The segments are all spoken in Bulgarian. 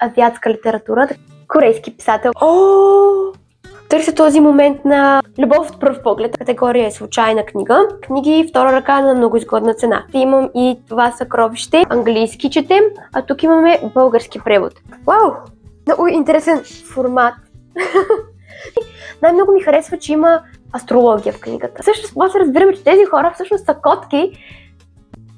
азиатска литература. Корейски писател. Търся този момент на любов от пръв поглед. Категория е случайна книга. Книги втора ръка на много изгодна цена. Имам и Това съкровище. Английски четем, а тук имаме български превод. Вау! Много интересен формат. Най-много ми харесва, че има астрология в книгата. Всъщност, може да разбираме, че тези хора всъщност са котки.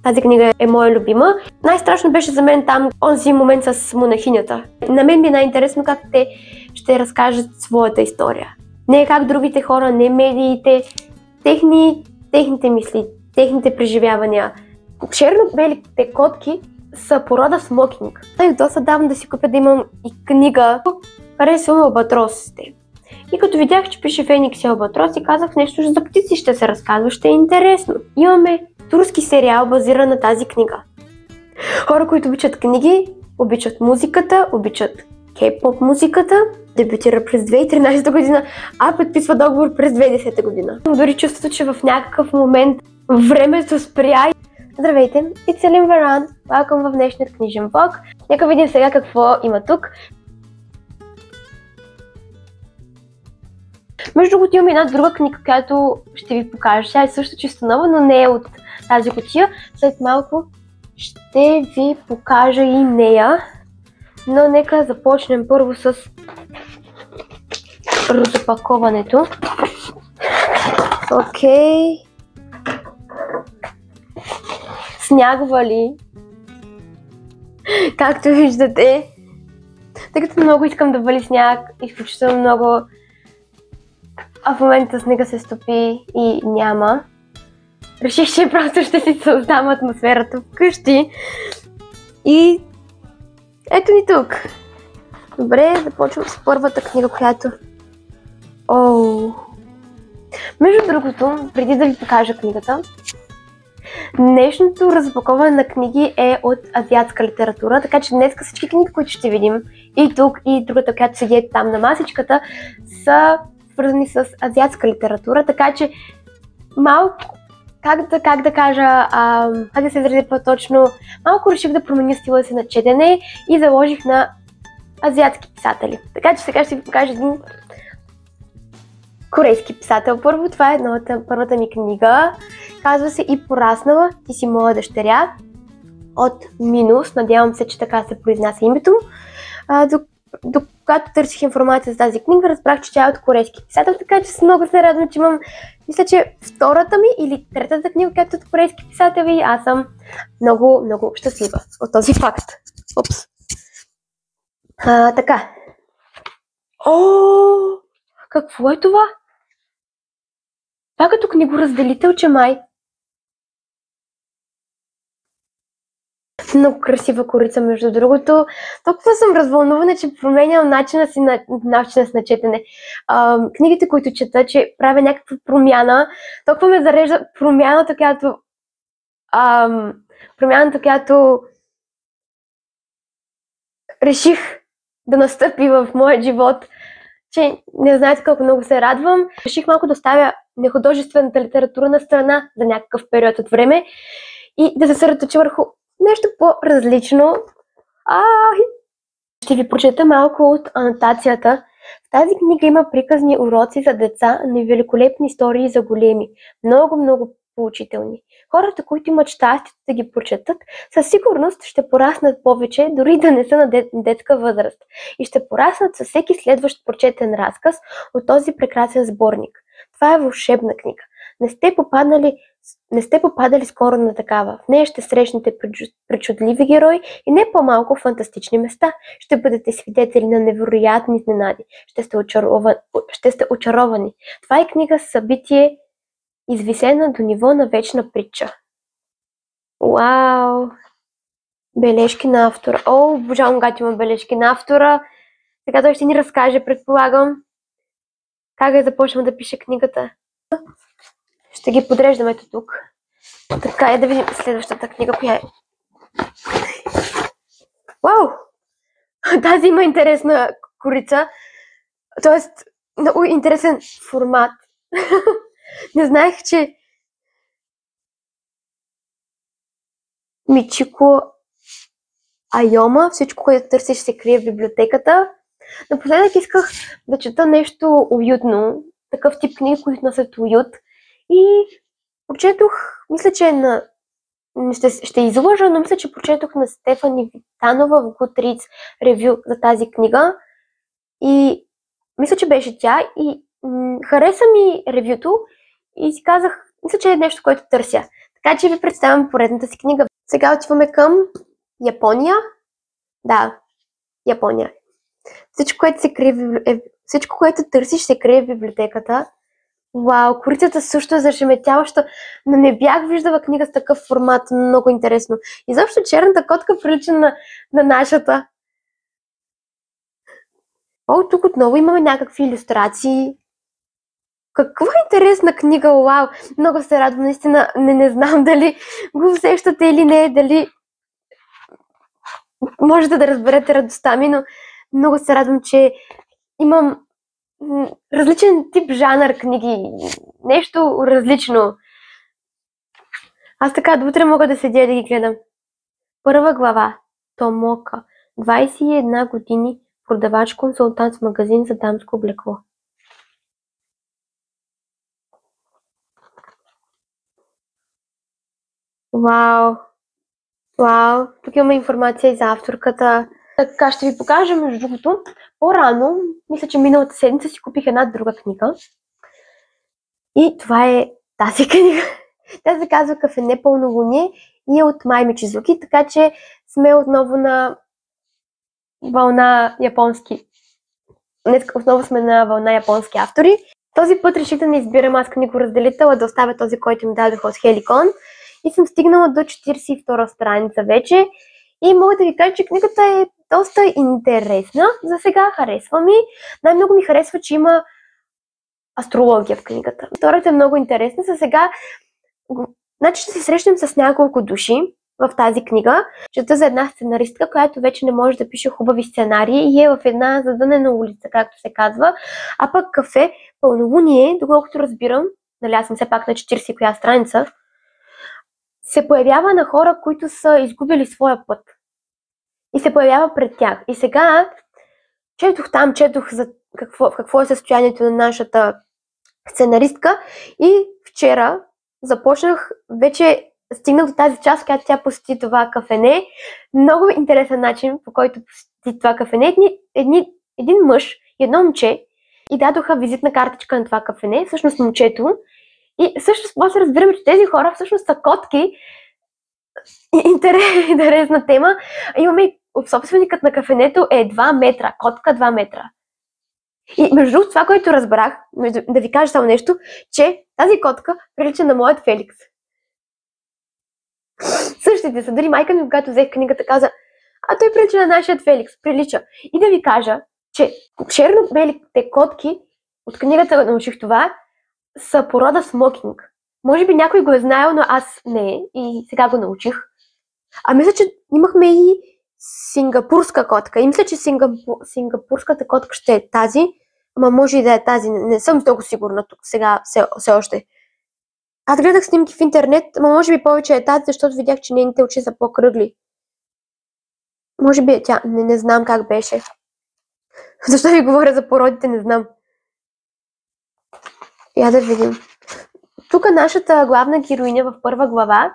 Тази книга е моя любима. Най-страшно беше за мен там онзи момент с монахинята. На мен ми е най-интересно как те ще разкажат своята история. Не как другите хора, не медиите, техните мисли, техните преживявания. Черно-белите котки са порода смокинг. Доста давно да си купя да имам и книга. Харесвам албатросите. И като видях, че пише Феникс и албатрос, и казах нещо за птици ще се разказва, ще е интересно. Имаме турски сериал, базиран на тази книга. Хора, които обичат книги, обичат музиката, обичат кей-поп музиката. Дебютира през 2013 година, а подписва договор през 2010 година. Дори чувството, че в някакъв момент времето спря. Здравейте, it's Елин Варан. Welcome в днешният книжен влог. Нека видим сега какво има тук. Между другото имам една друга книга, която ще ви покажа. Тя е също чисто нова, но не е от тази кутия. След малко ще ви покажа и нея. Но нека започнем първо с разопаковането. Окей. Сняг вали. Както виждате. Тъй като много искам да вали сняг, изключително много. А в момента снега се стопи и няма. Реших, че просто ще си създам атмосферата вкъщи. И ето ни тук. Добре, започвам с първата книга, която... Между другото, преди да ви покажа книгата, днешното разпаковане на книги е от азиатска литература, така че днес всички книги, които ще видим, и тук, и другата, която седи там на масичката, са свързани с азиатска литература, така че малко, как да се изразя по-точно, малко реших да променя стила си на четене и заложих на азиатски писатели. Така че сега ще ви покажа един корейски писател. Първо, това е първата ми книга. Казва се И пораснала, ти си моя дъщеря, от Минус. Надявам се, че така се произнася името. Когато търсих информация за тази книга, разбрах, че тя е от корейски писател, така че много се радвам, че имам, мисля, че втората ми или третата книга, която е от корейски писател, и аз съм много, много щастлива от този факт. Упс. Така. Какво е това? Това като книгоразделителче май. Много красива корица, между другото. Толкова съм развълнувана, че променям начина си на четене. Книгите, които чета, че правя някаква промяна, толкова ме зарежда промяната, която реших да настъпи в моя живот, че не знаете колко много се радвам. Реших малко да оставя нехудожествената литература на страна за някакъв период от време и да се съсредоточа върху нещо по-различно. Ще ви прочета малко от анотацията. В тази книга има приказни уроци за деца, но великолепни истории за големи. Много, много поучителни. Хората, които имат щастието да ги прочетат, със сигурност ще пораснат повече, дори да не са на детска възраст. И ще пораснат със всеки следващ прочетен разказ от този прекрасен сборник. Това е вълшебна книга. Не сте попадали скоро на такава. В нея ще срещнете пречудливи герои и не по-малко фантастични места. Ще бъдете свидетели на невероятни изненади. Ще сте очаровани. Това е книга с събитие, извисена до ниво на вечна притча. Вау! Бележки на автора. Обожавам, когато има бележки на автора. Сега той ще ни разкаже, предполагам, как е започнал да пише книгата. Ще ги подреждаме ето тук. Така е, да видим следващата книга, коя е. Вау! Тази има интересна корица. Тоест, много интересен формат. Не знаех, че Мичико Айома, всичко, което търсиш, се крие в библиотеката. Напоследък исках да чета нещо уютно, такъв тип книги, които носят уют. И прочетох, мисля, че ще излъжа, но мисля, че прочетох на Стефани Витанова в Goodreads ревю за тази книга. И мисля, че беше тя. И хареса ми ревюто и си казах, мисля, че е нещо, което търся. Така че ви представям поредната си книга. Сега отиваме към Япония. Да, Япония. Всичко, което търсиш, се крие в библиотеката. Вау, корицата също е зашеметяваща, но не бях виждала книга с такъв формат. Много интересно. И защо черната котка прилича на нашата. О, тук отново имаме някакви илюстрации. Каква интересна книга, вау! Много се радвам, наистина не знам дали го усещате или не, дали можете да разберете радостта ми, но много се радвам, че имам различен тип жанр книги, нещо различно. Аз така до утре мога да седя и да ги гледам. Първа глава. Томока. 21 години, продавач-консултант в магазин за дамско облекло. Вау! Вау! Тук имаме информация и за авторката. Така, ще ви покажа, между другото, по-рано, мисля, че миналата седмица си купих една друга книга. И това е тази книга. Тя се казва Кафене пълнолуние и е от Май Мичизуки, така че сме отново на вълна японски. Днес отново сме на вълна японски автори. Този път реших да не избирам аз книгоразделител, а да оставя този, който ми дадоха от Хеликон. И съм стигнала до 42 страница вече. И мога да ви кажа, че книгата е доста интересна. За сега харесва ми. Най-много ми харесва, че има астрология в книгата. Втората е много интересна. За сега, значи ще се срещнем с няколко души в тази книга. Чета за една сценаристка, която вече не може да пише хубави сценарии и е в една задънена улица, както се казва. А пък Кафе пълнолуние, доколкото разбирам, нали аз съм все пак на 40 коя страница, се появява на хора, които са изгубили своя път. И се появява пред тях. И сега четох за какво е състоянието на нашата сценаристка и вчера започнах, вече стигнах до тази част, когато тя посети това кафене. Много интересен начин, по който посети това кафене. Един мъж и едно момче и дадоха визитна картичка на това кафене, всъщност момчето. И всъщност после разбираме, че тези хора всъщност са котки. Интересна тема. Имаме собственикът на кафенето е 2 метра. Котка 2 метра. И между другото, това, което разбрах, да ви кажа само нещо, че тази котка прилича на моят Феликс. Същите са. Дори майка ми, когато взех книгата, каза, той прилича на нашият Феликс. Прилича. И да ви кажа, че черно-белите котки, от книгата научих това, са порода смокинг. Може би някой го е знаел, но аз не. И сега го научих. А мисля, че имахме и сингапурска котка. И мисля, че сингапурската котка ще е тази. Ама може и да е тази. Не съм много сигурна тук сега все още. Аз гледах снимки в интернет, ама може би повече е тази, защото видях, че нейните очи са по-кръгли. Може би е тя. Не знам как беше. Защо ви говоря за породите, не знам. Я да видим. Тук нашата главна героиня в първа глава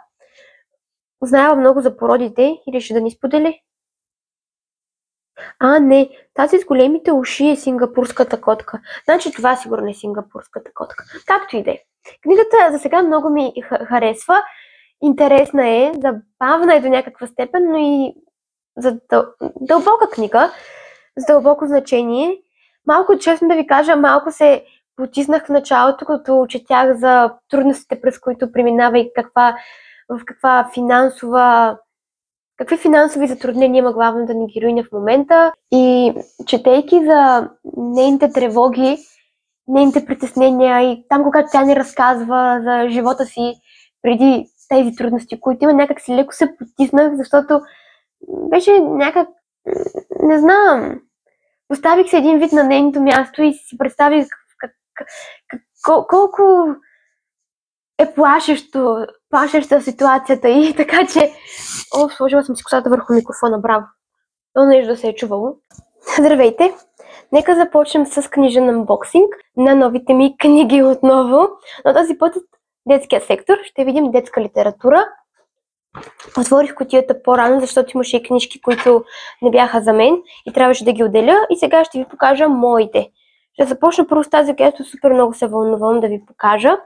знаела много за породите и реши да ни сподели. Не, тази с големите уши е сингапурската котка. Значи това сигурно е сингапурската котка. Както и да е. Книгата за сега много ми харесва. Интересна е, забавна е до някаква степен, но и за дълбока книга, с дълбоко значение. Малко, честно да ви кажа, малко се потиснах в началото, като четях за трудностите, през които преминава и какви финансови затруднения има главната ни героиня в момента. И четейки за нейните тревоги, нейните притеснения и там, когато тя ни разказва за живота си преди тези трудности, които има, някак си леко се потиснах, защото беше някак, не знам, поставих се един вид на нейното място и си представих колко е плашеща ситуацията и така че... сложила съм си косата върху микрофона, браво. Но нещо да се е чувало. Здравейте! Нека започнем с книжен анбоксинг на новите ми книги отново. Но този път от детския сектор ще видим детска литература. Отворих кутията по-рано, защото имаше и книжки, които не бяха за мен и трябваше да ги отделя. И сега ще ви покажа моите. Ще започна първо с тази, която супер много се вълнувам да ви покажа.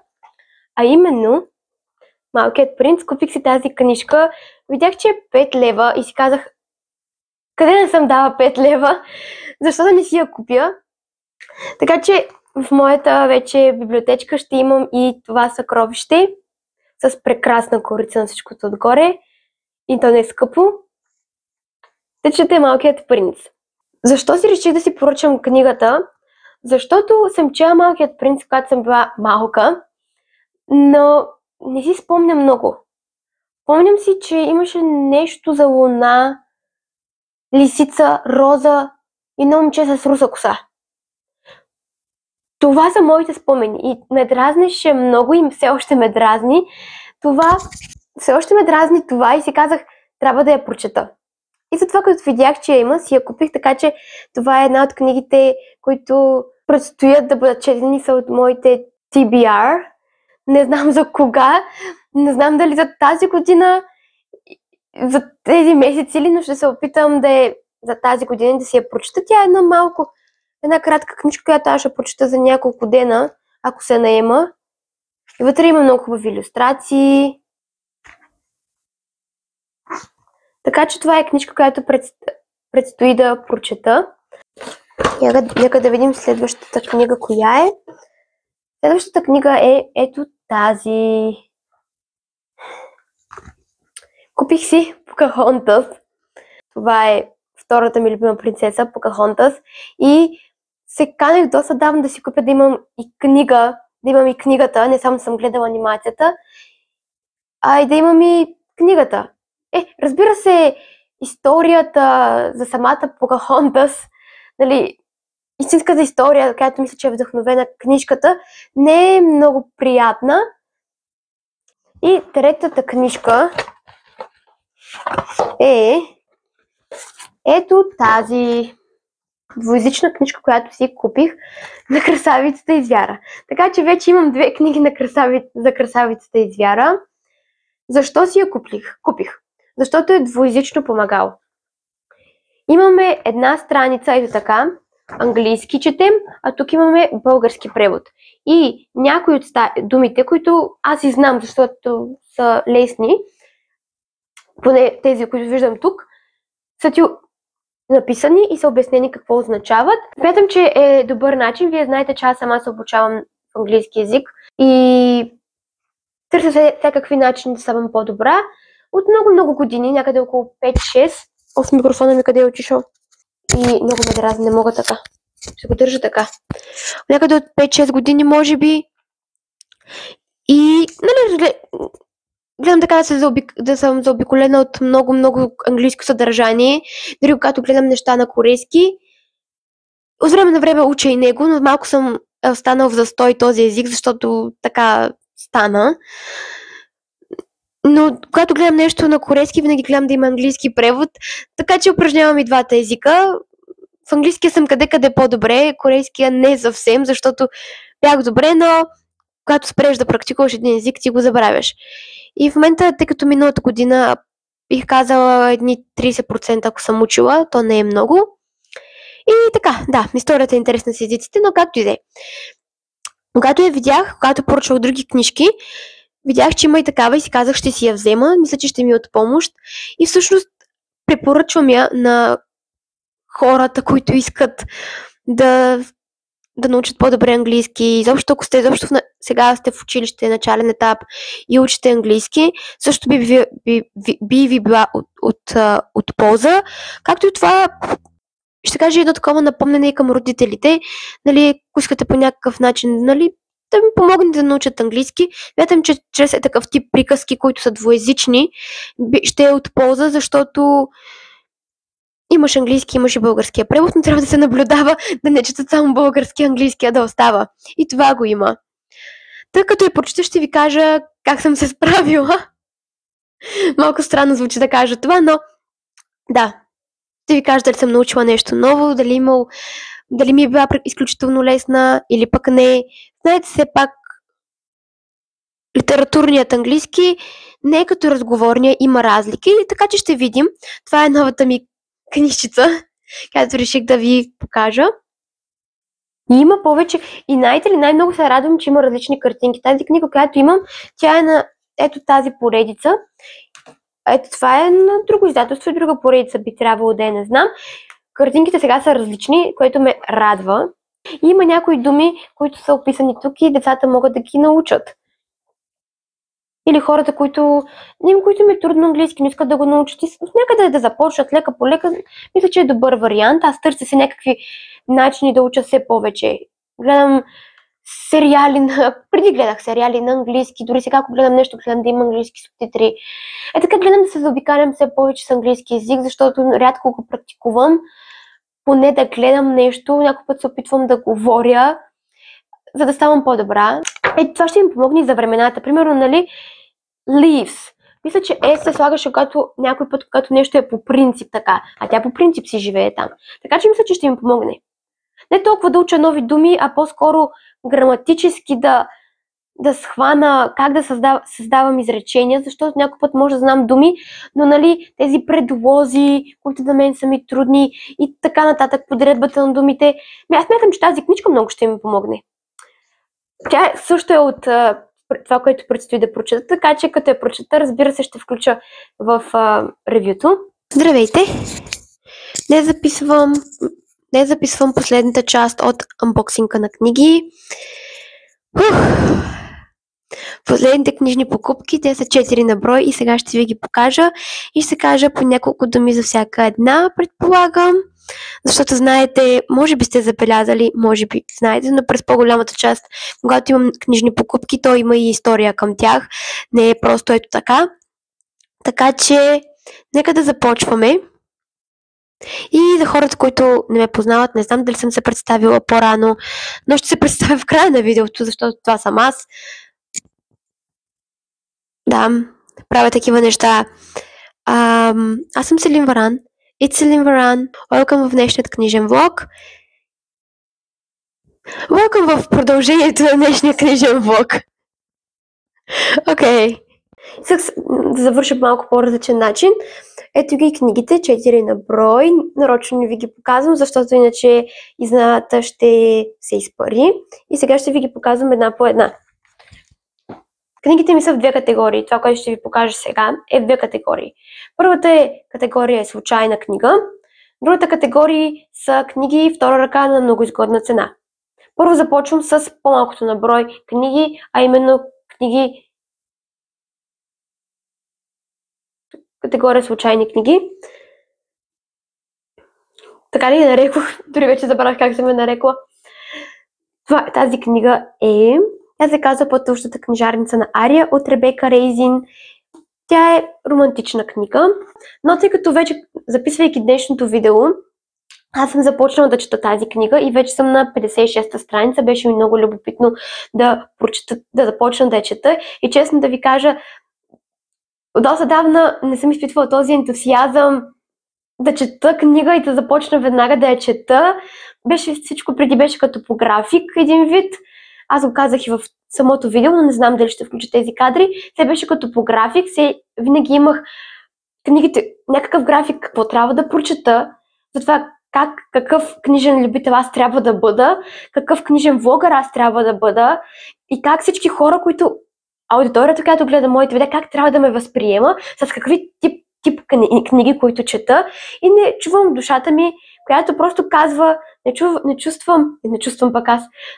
А именно Малкият принц. Купих си тази книжка. Видях, че е 5 лева и си казах, къде не съм дала 5 лева? Защо да не си я купя? Така че в моята вече библиотечка ще имам и това съкровище с прекрасна корица на всичкото отгоре. И то не е скъпо. Да чете Малкият принц. Защо си реших да си поръчам книгата? Защото съм чела Малкият принц, когато съм била малка, но не си спомням много. Помням си, че имаше нещо за луна, лисица, роза и едно момче с руса коса. Това са моите спомени и ме дразнеше много и все още ме дразни. Все още ме дразни това и си казах, трябва да я прочета. И затова, като видях, че я има, си я купих, така че това е една от книгите, които предстоят да бъдат четени, са от моите TBR. Не знам за кога, не знам дали за тази година, за тези месеци ли, но ще се опитам да е за тази година да си я прочета. Тя е една кратка книжка, която аз ще прочета за няколко дена, ако се наема. И вътре има много хубави илюстрации. Така че това е книжка, която предстои да прочета. Нека да видим следващата книга, коя е. Следващата книга е ето тази. Купих си Покахонтас. Това е втората ми любима принцеса, Покахонтас. И се канех доста давно да си купя, да имам и книгата, не само съм гледала анимацията, а и да имам и книгата. Разбира се, историята за самата Покахонтас, нали, истинската история, която мисля, че е вдъхновена книжката, не е много приятна. И третата книжка е ето тази двуезична книжка, която си купих на Красавицата и звяра. Така че вече имам 2 книги за Красавицата и звяра. Защо си я купих? Защото е двуезично помагало. Имаме една страница, ето така, английски четем, а тук имаме български превод. И някои от думите, които аз и знам, защото са лесни, поне тези, които виждам тук, са ти написани и са обяснени какво означават. Смятам, че е добър начин. Вие знаете, че аз сама се обучавам в английски език и търся всякакви начини да ставам по-добра. От много години, някъде около 5-6, микрофона ми къде е отишъл и много ме дразни, не мога така. Ще го държа така. Някъде от 5-6 години, може би. И, нали, гледам така да съм заобиколена от много английско съдържание. Дори когато гледам неща на корейски. От време на време уча и него, но малко съм останал в застой този език, защото така стана. Но когато гледам нещо на корейски, винаги гледам да има английски превод, така че упражнявам и двата езика. В английския съм къде по-добре, корейския не съвсем, защото бях добре, но когато спреш да практикуваш един език, ти го забравяш. И в момента, тъй като миналата година бих казала едни 30%, ако съм учила, то не е много. И така, да, историята е интересна с езиците, но както и да е. Когато поръчвах други книжки, видях, че има и такава и си казах, ще си я взема. Мисля, че ще ми е от помощ. И всъщност препоръчвам я на хората, които искат да научат по-добре английски. Изобщо, ако сега сте в училище, начален етап и учите английски, също би ви била от полза. Както и това, ще кажа едно такова напомнене и към родителите, нали, ако искате по някакъв начин, нали, да ми помогнете да научат английски. Смятам, че чрез такъв тип приказки, които са двуезични, ще е от полза, защото имаш английски, имаш и българския превод, но трябва да се наблюдава да не четат само български, английския да остава. И това го има. Тъй като я прочета, ще ви кажа как съм се справила. Малко странно звучи да кажа това, но да. Ще ви кажа дали съм научила нещо ново, дали ми е била изключително лесна или пък не. Знаете, все пак литературният английски не е като разговорния, има разлики, така че ще видим. Това е новата ми книжчица, която реших да ви покажа. И има повече. И знаете ли, най-много се радвам, че има различни картинки. Тази книга, която имам, тя е на ето тази поредица. Ето това е на друго издателство и друга поредица би трябвало да не знам. Картинките сега са различни, което ме радва. И има някои думи, които са описани тук и децата могат да ги научат. Или хората, които им е трудно английски, не искат да го научат и някъде да започнат лека по лека. Мисля, че е добър вариант. Аз търся си някакви начини да уча все повече. Гледам сериали, преди гледах сериали на английски, дори сега ако гледам нещо, гледам да има английски субтитри. Така гледам да се заобикалям все повече с английски език, защото рядко го практикувам. Поне да гледам нещо, някой път се опитвам да говоря, за да ставам по-добра. Това ще им помогне и за времената. Примерно, нали, leaves. Мисля, че се слагаше някой път, когато нещо е по принцип така, а тя по принцип си живее там. Така че мисля, че ще им помогне. Не толкова да уча нови думи, а по-скоро граматически да схвана как да създавам изречения, защото някой път може да знам думи, но нали, тези предлози, които за мен са ми трудни и така нататък, подредбата на думите. Аз смятам, че тази книжка много ще ми помогне. Тя също е от това, което предстои да прочета, така че като я прочета, разбира се, ще включа в ревюто. Здравейте! Днес записвам последната част от анбоксинга на книги. Последните книжни покупки, те са 4 на брой и сега ще ви ги покажа и ще кажа по няколко думи за всяка една, предполагам. Защото знаете, може би сте забелязали, може би знаете, но през по-голямата част, когато имам книжни покупки, то има и история към тях. Не е просто ето така. Така че, нека да започваме. И за хората, които не ме познават, не знам дали съм се представила по-рано, но ще се представя в края на видеото, защото това съм аз. Да, правя такива неща. Аз съм Селин Варан. It's Селин Варан. Welcome в днешният книжен влог. Welcome в продължението на днешния книжен влог. Окей. Исках да завърша малко по-различен начин. Ето ги книгите, 4 на брой. Нарочно не ви ги показвам, защото иначе изненадата ще се изпари. И сега ще ви ги показвам една по една. Книгите ми са в две категории. Това, което ще ви покажа сега, е в две категории. Първата категория е случайна книга. Другата категория са книги втора ръка на многоизгодна цена. Първо започвам с по-малкото на брой книги, а именно книги категория случайни книги. Така ли я нарекох? Дори вече забравих как съм я нарекла. Тази книга е... Тя се казва Пътуващата книжарница на Ария от Ребека Рейзин. Тя е романтична книга, но тъй като вече, записвайки днешното видео, аз съм започнала да чета тази книга и вече съм на 56-та страница. Беше ми много любопитно да започна да я чета и честно да ви кажа, доста давна не съм изпитвала този ентусиазъм да чета книга и да започна веднага да я чета. Всичко преди беше като по график един вид. Аз го казах и в самото видео, но не знам дали ще включа тези кадри. Те беше като по график. Винаги имах книгите, някакъв график, какво трябва да прочета, за това какъв книжен любител аз трябва да бъда, какъв книжен влогър аз трябва да бъда и как всички хора, аудиторията, която гледа моите видеа, как трябва да ме възприема, с какви тип книги, които чета и не чувам душата ми, която просто казва,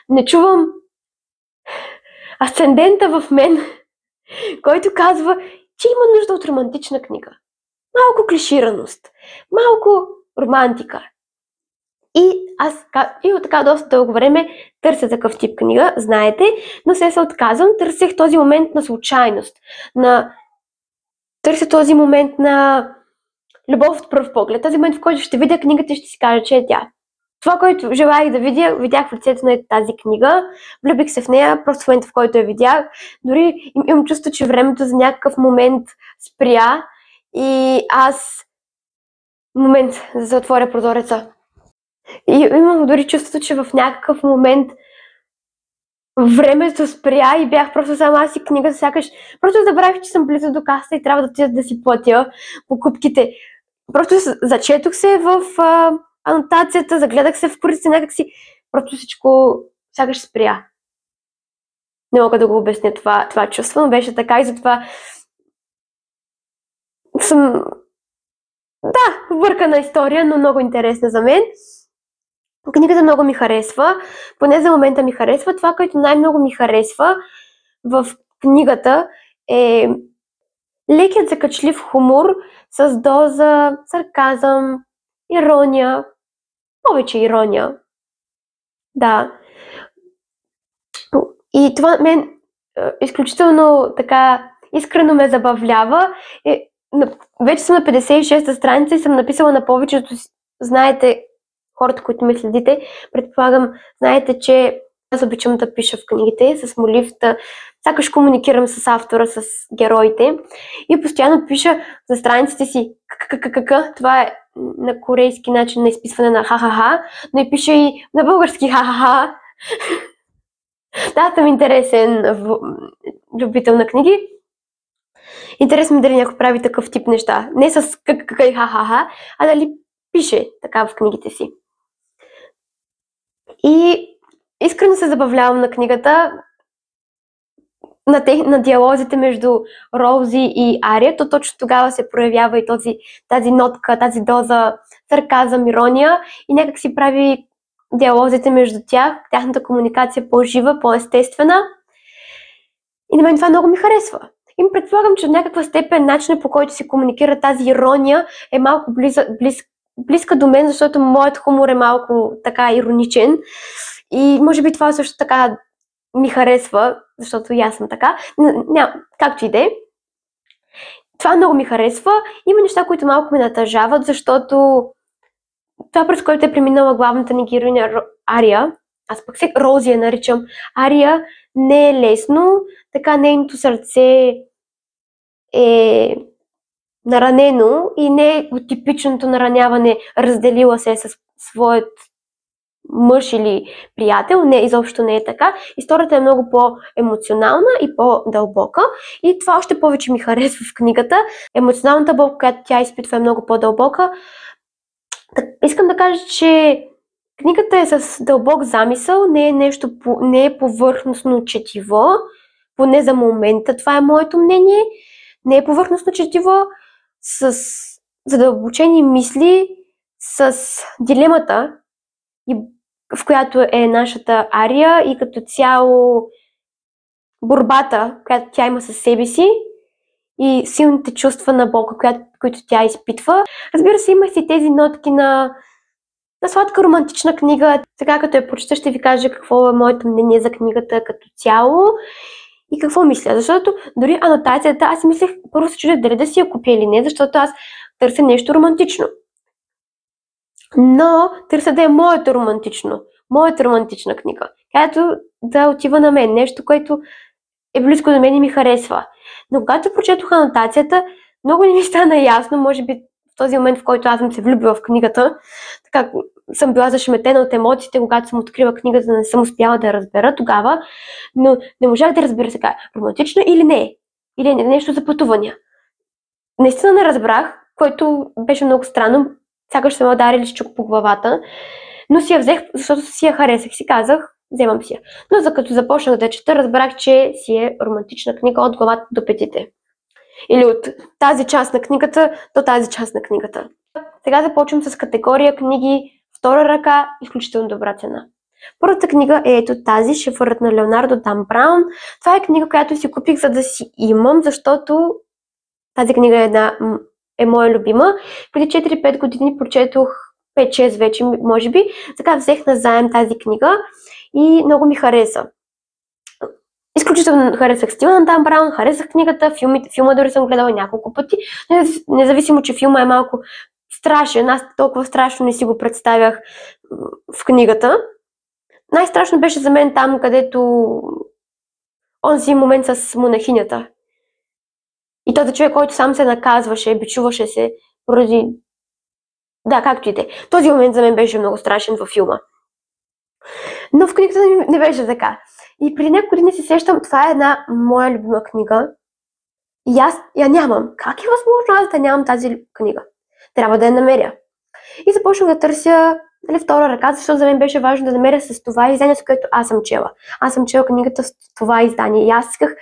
не чувам асцендента в мен, който казва, че има нужда от романтична книга. Малко клишираност, малко романтика. И аз от така доста дълго време търся такъв тип книга, знаете, но се отказвам, търсех този момент на случайност, търся този момент на любов от пръв поглед, този момент, в който ще видя книгата и ще си кажа, че е тя. това, което желаях да видя, видях в лицето на тази книга, влюбих се в нея, просто в момента, в който я видях. Дори имам чувство, че времето за някакъв момент спря и аз... Момент, да се отворя прозореца. И имам дори чувството, че в някакъв момент времето спря и бях просто сама аз и книга, сякаш просто забравих, че съм близо до каса и трябва да отида да си платя покупките. Просто зачетох се в анотацията, загледах се в курсите, някакси просто всичко сякаш спря. Не мога да го обясня това чувство, но беше така и затова съм... Да, бъркана история, но много интересна за мен. Книгата много ми харесва, поне за момента ми харесва. Това, което най-много ми харесва в книгата е лекият закачлив хумор с доза сарказъм, ирония, повече ирония. Да. И това мен изключително така искрено ме забавлява. Вече съм на 56-та страница и съм написала на повечето, знаете, хората, които ме следите, предполагам, знаете, че аз обичам да пиша в книгите с моливта, сякаш комуникирам с автора, с героите и постоянно пиша за страниците си това е на корейски начин на изписване на ха-ха-ха, но и пиша и на български ха-ха-ха. Да, съм интересен любител на книги. Интересно ми дали някой прави такъв тип неща. Не с и ха-ха-ха, а дали пише така в книгите си. И искрено се забавлявам на книгата, на диалозите между Роузи и Ария. То точно тогава се проявява и тази нотка, тази доза сарказъм, ирония и някак си прави диалозите между тях, тяхната комуникация по-жива, по-естествена. И на мен това много ми харесва. И предполагам, че в някаква степен начинът, по който се комуникира тази ирония, е малко близка до мен, защото моят хумор е малко така ироничен. И може би това също така ми харесва, защото и аз съм така. Както и да е. Това много ми харесва. Има неща, които малко ме натъжават, защото това, през което е преминала главната ни героиня Ария, аз пък се Роузи я наричам, Ария, не е лесно, така нейното сърце е наранено и не е типичното нараняване, разделила се с своят мъж или приятел, не, изобщо не е така. Историята е много по-емоционална и по-дълбока и това още повече ми харесва в книгата. Емоционалната болка, която тя изпитва, е много по-дълбока. Искам да кажа, че книгата е с дълбок замисъл, не е повърхностно четиво, поне за момента, това е моето мнение. Не е повърхностно четиво, с задълбочени мисли, с дилемата, в която е нашата Ария и като цяло борбата, която тя има със себе си и силните чувства на болка, които тя изпитва. Разбира се, има си тези нотки на сладка романтична книга. Сега като я прочета, ще ви кажа какво е моето мнение за книгата като цяло и какво мисля. Защото дори анотацията, аз си мислех, първо се чудя дали да си я купя или не, защото аз търся нещо романтично. Но търся да е моята романтична книга, която да отива на мен, нещо, което е близко до мен и ми харесва. Но когато прочетох анотацията, много не ми стана ясно, може би в този момент, в който аз съм се влюбила в книгата, така съм била зашеметена от емоциите, когато съм открила книгата, не съм успяла да я разбера тогава, но не можах да разбера сега, романтично или не, или нещо за пътувания. Наистина не разбрах, което беше много странно, сякаш съм ударили с чук по главата, но си я взех, защото си я харесах, си казах, вземам си я. Но за като започнах да чета, разбрах, че си е романтична книга от главата до петите. Или от тази част на книгата до тази част на книгата. Сега започвам с категория книги втора ръка, изключително добра цена. Първата книга е ето тази, Шифърът на Леонардо Дан Браун. Това е книга, която си купих, за да си имам, защото тази книга е моя любима. Преди 4-5 години прочетох 5-6 вече, може би. Така взех назаем тази книга и много ми хареса. Изключително харесах стила на Дан Браун, харесах книгата, филма дори съм гледала няколко пъти, независимо, че филма е малко страшен. Аз толкова страшно не си го представях в книгата. Най-страшно беше за мен там, където онзи момент с монахинята. И този човек, който сам се наказваше, бичуваше се поради... Да, както и те. Този момент за мен беше много страшен във филма. Но в книгата не беше така. И при няколко дни се сещам, това е една моя любима книга. И аз я нямам. Как е възможно аз да нямам тази книга? Трябва да я намеря. И започнах да търся втора ръка, защото за мен беше важно да намеря с това издание, с което аз съм чела. Аз съм чела книгата с това издание. И аз исках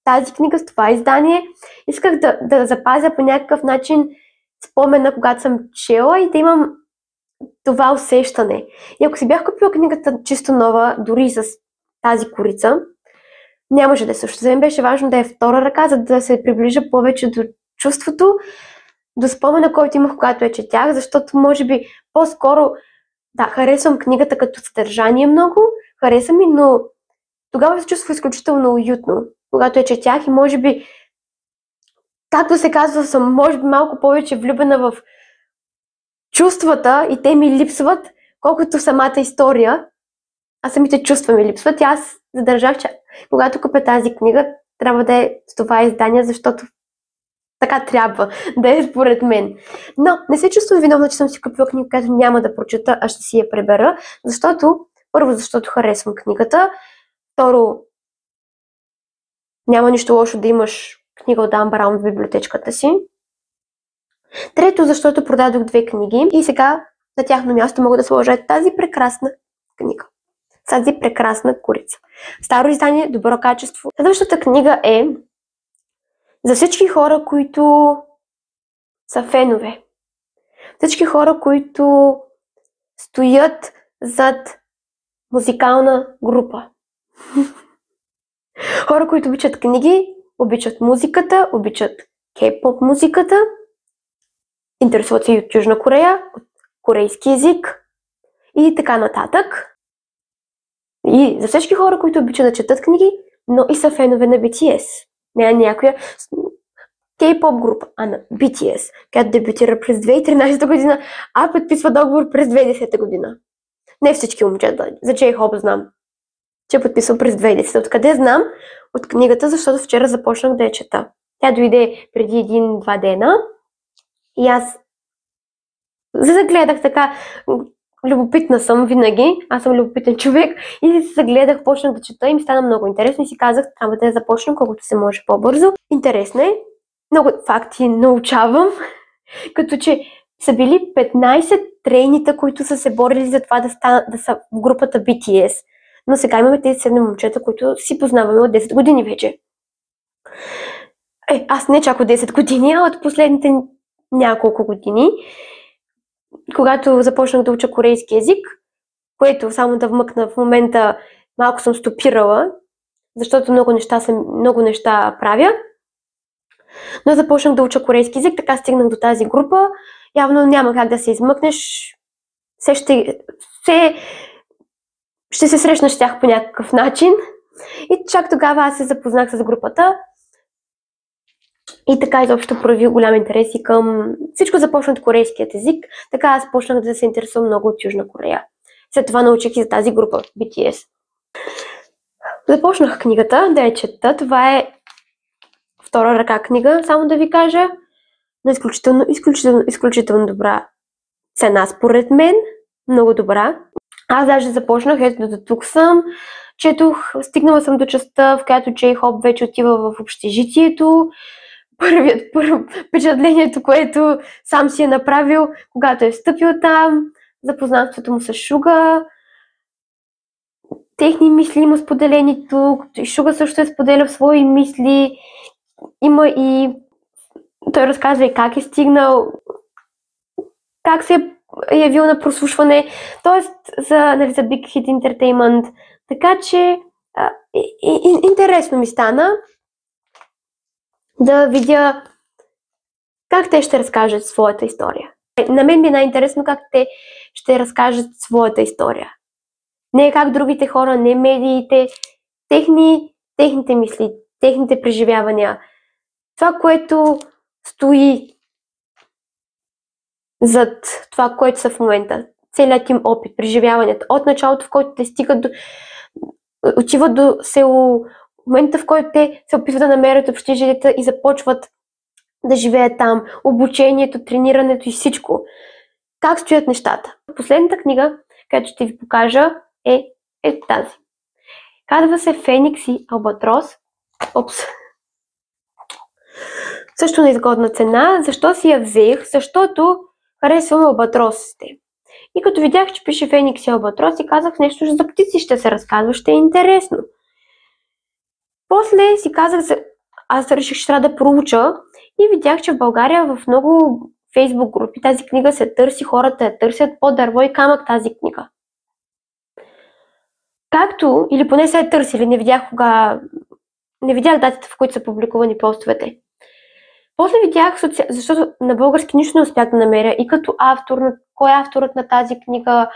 тази книга с това издание. Исках да запазя по някакъв начин спомена, когато съм чела и да имам това усещане. И ако си бях купила книгата чисто нова, дори с тази корица, нямаше да е също. За мен беше важно да е втора ръка, за да се приближа повече до чувството, до спомена, който имах, когато я четях, защото може би по-скоро, да, харесвам книгата като съдържание много, хареса ми, но тогава се чувства изключително уютно, когато я четях и може би, както се казва, съм може би малко повече влюбена в чувствата и те ми липсват, колкото самата история, а самите чувства ми липсват. И аз задържах, че когато купя тази книга, трябва да е с това издание, защото така трябва да е според мен. Но не се чувствам виновна, че съм си купила книга, която няма да прочета, а ще си я пребера, първо, защото харесвам книгата, второ, няма нищо лошо да имаш книга от Дан Браун в библиотечката си. Трето, защото продадох 2 книги и сега на тяхно място мога да сложа тази прекрасна книга. Тази прекрасна корица. Старо издание, добро качество. Следващата книга е за всички хора, които са фенове. Всички хора, които стоят зад музикална група. Хора, които обичат книги, обичат музиката, обичат кей-поп музиката, интересуват се и от Южна Корея, от корейски език и така нататък. И за всички хора, които обичат да четат книги, но и са фенове на BTS. Не на някоя кей-поп група, а на BTS, която дебютира през 2013 година, а подписва договор през 2010 година. Не всички момчета. За J-Hope знам, че подписва през 2010. Откъде знам? От книгата, защото вчера започнах да я чета. Тя дойде преди 1-2 дена и аз загледах така. Любопитна съм винаги, аз съм любопитен човек и се загледах, почнах да чета и ми стана много интересно и си казах, трябва да я започна колкото се може по-бързо. Интересно е, много факти научавам, като че са били 15 трейнита, които са се борили за това да са в групата BTS. Но сега имаме тези 7 момчета, които си познаваме от 10 години вече. Аз не чак от 10 години, а от последните няколко години, когато започнах да уча корейски език, което само да вмъкна в момента малко съм стопирала, защото много неща правя. Но започнах да уча корейски език, така стигнах до тази група. Явно няма как да се измъкнеш. Ще се срещнеш с тях по някакъв начин. И чак тогава аз се запознах с групата. И така изобщо проявих голям интерес и към всичко започна от корейският език. Така аз почнах да се интересувам много от Южна Корея. След това научих и за тази група, BTS. Започнах книгата да я чета. Това е втора ръка книга, само да ви кажа. На изключително добра цена според мен. Много добра. Аз даже започнах, ето до тук съм. Четох, стигнала съм до частта, в която J-Hope вече отива в общежитието. Първо впечатлението, което сам си е направил, когато е встъпил там, запознанството му с Шуга, техни мисли има споделени тук, и Шуга също е споделял свои мисли, има и той разказва и как е стигнал, как се е явил на прослушване, т.е. за Big Hit Entertainment, така че интересно ми стана да видя как те ще разкажат своята история. На мен ми е най-интересно как те ще разкажат своята история. Не как другите хора, не медиите, техните мисли, техните преживявания. Това, което стои зад това, което са в момента. Целият им опит, преживяването. От началото, в който те стигат отиват до село, в момента, в който те се опитват да намерят общежитията и започват да живеят там, обучението, тренирането и всичко. Как стоят нещата? Последната книга, която ще ви покажа, е тази. Казва се Феникс и Албатрос. Също неизгодна цена. Защо си я взех? Защото харесвам албатросите. И като видях, че пише Феникс и Албатрос, и казах нещо за птици ще се разказва, ще е интересно. После си казах, аз реших, че трябва да проуча и видях, че в България в много фейсбук групи тази книга се търси, хората я търсят по дърво и камък тази книга. Както, или поне се е търсили, не видях датите, в които са публикувани постовете. После видях, защото на български нищо не успях да намеря и като автор, кой е авторът на тази книга,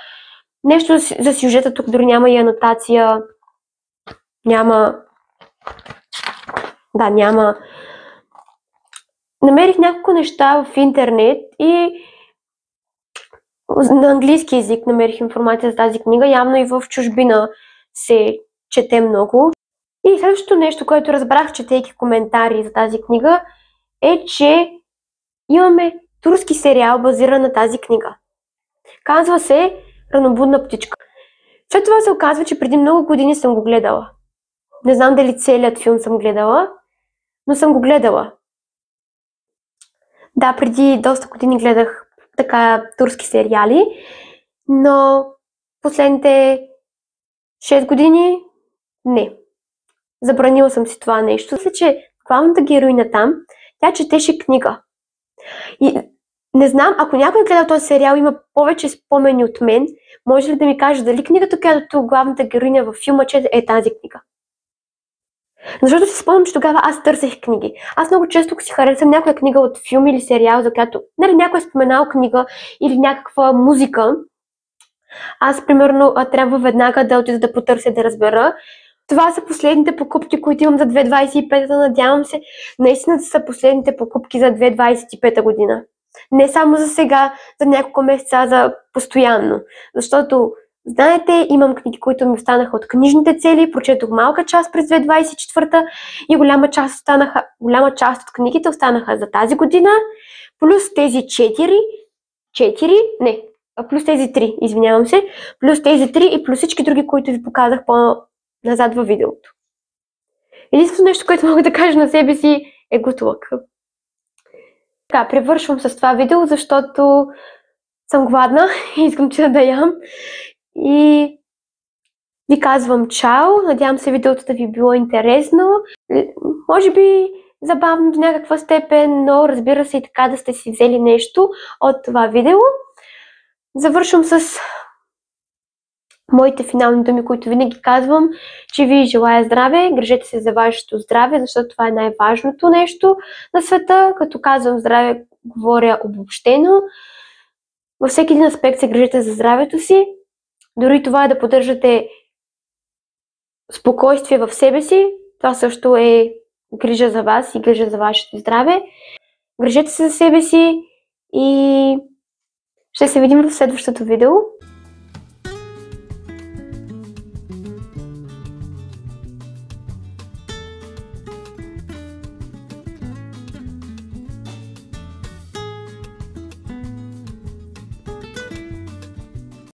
нещо за сюжета, тук дори няма и анотация, няма. Намерих няколко неща в интернет и на английски език намерих информация за тази книга, явно и в чужбина се чете много. И следващото нещо, което разбрах, четейки коментари за тази книга, е, че имаме турски сериал, базиран на тази книга. Казва се Ранобудна птичка. След това се оказва, че преди много години съм го гледала. Не знам дали целият филм съм гледала, но съм го гледала. Да, преди доста години гледах така турски сериали, но последните 6 години не. Забранила съм си това нещо. Мисля, че главната героиня там, тя четеше книга. И не знам, ако някой гледа този сериал, има повече спомени от мен, може ли да ми каже дали книгата, която главната героиня във филма чете, е тази книга? Защото си спомням, че тогава аз търсех книги. Аз много често си харесвам някоя книга от филм или сериал, за която някой е споменал книга или някаква музика. Аз, примерно, трябва веднага да отида да потърся, да разбера. Това са последните покупки, които имам за 2025. Надявам се, наистина да са последните покупки за 2025 година. Не само за сега, за няколко месеца, а за постоянно. Защото, знаете, имам книги, които ми останаха от книжните цели, прочетох малка част през 2024 и голяма част от книгите останаха за тази година, плюс тези 3, извинявам се, плюс тези 3 и плюс всички други, които ви показах по-назад във видеото. Единственото нещо, което мога да кажа на себе си е good luck. Така, привършвам с това видео, защото съм гладна и искам да ям. И ви казвам чао, надявам се видеото да ви е било интересно. Може би забавно до някаква степен, но разбира се и така да сте си взели нещо от това видео. Завършвам с моите финални думи, които винаги казвам, че ви желая здраве, грижете се за вашето здраве, защото това е най-важното нещо на света. Като казвам здраве, говоря обобщено. Във всеки един аспект се грижете за здравето си. Дори това е да поддържате спокойствие в себе си. Това също е грижа за вас и грижа за вашето здраве. Грижете се за себе си и ще се видим в следващото видео.